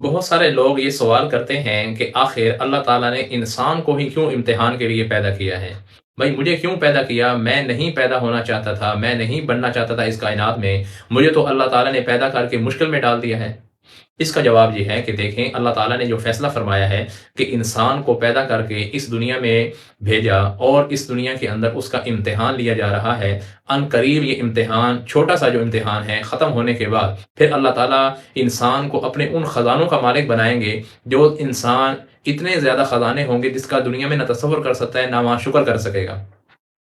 بہت سارے لوگ یہ سوال کرتے ہیں کہ آخر اللہ تعالیٰ نے انسان کو ہی کیوں امتحان کے لیے پیدا کیا ہے؟ بھائی مجھے کیوں پیدا کیا؟ میں نہیں پیدا ہونا چاہتا تھا، میں نہیں بننا چاہتا تھا اس کائنات میں، مجھے تو اللہ تعالیٰ نے پیدا کر کے مشکل میں ڈال دیا ہے۔ اس کا جواب یہ ہے کہ دیکھیں اللہ تعالیٰ نے جو فیصلہ فرمایا ہے کہ انسان کو پیدا کر کے اس دنیا میں بھیجا اور اس دنیا کے اندر اس کا امتحان لیا جا رہا ہے۔ ان قریب یہ امتحان، چھوٹا سا جو امتحان ہے، ختم ہونے کے بعد پھر اللہ تعالیٰ انسان کو اپنے ان خزانوں کا مالک بنائیں گے جو انسان اتنے زیادہ خزانے ہوں گے جس کا دنیا میں نہ تصور کر سکتا ہے نہ وہاں شکر کر سکے گا۔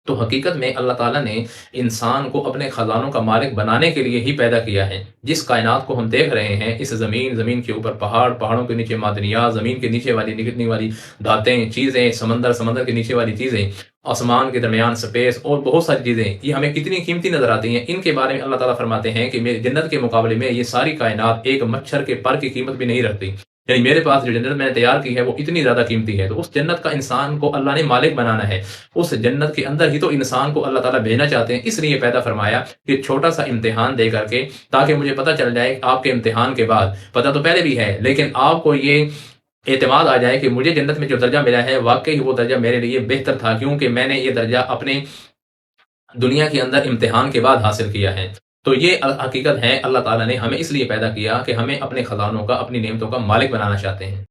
تو حقیقت میں اللہ تعالیٰ نے انسان کو اپنے خزانوں کا مالک بنانے کے لیے ہی پیدا کیا ہے۔ جس کائنات کو ہم دیکھ رہے ہیں، اس زمین کے اوپر پہاڑ، پہاڑوں کے نیچے معدنیات، زمین کے نیچے والی نکلنے والی دھاتیں، چیزیں، سمندر کے نیچے والی چیزیں، آسمان کے درمیان سپیس اور بہت ساری چیزیں، یہ ہمیں کتنی قیمتی نظر آتی ہیں۔ ان کے بارے میں اللہ تعالیٰ فرماتے ہیں کہ میری جنت کے مقابلے میں یہ ساری کائنات ایک مچھر کے پر کی قیمت بھی نہیں رکھتی۔ یعنی میرے پاس جو جنت میں نے تیار کی ہے وہ اتنی زیادہ قیمتی ہے، تو اس جنت کا انسان کو اللہ نے مالک بنانا ہے۔ اس جنت کے اندر ہی تو انسان کو اللہ تعالیٰ بھیجنا چاہتے ہیں، اس لیے پیدا فرمایا کہ چھوٹا سا امتحان دے کر کے، تاکہ مجھے پتہ چل جائے آپ کے امتحان کے بعد، پتہ تو پہلے بھی ہے لیکن آپ کو یہ اعتماد آ جائے کہ مجھے جنت میں جو درجہ ملا ہے واقعی وہ درجہ میرے لیے بہتر تھا، کیونکہ میں نے یہ درجہ اپنے دنیا کے اندر امتحان کے بعد حاصل کیا ہے۔ تو یہ حقیقت ہے، اللہ تعالیٰ نے ہمیں اس لیے پیدا کیا کہ ہمیں اپنے خزانوں کا، اپنی نعمتوں کا مالک بنانا چاہتے ہیں۔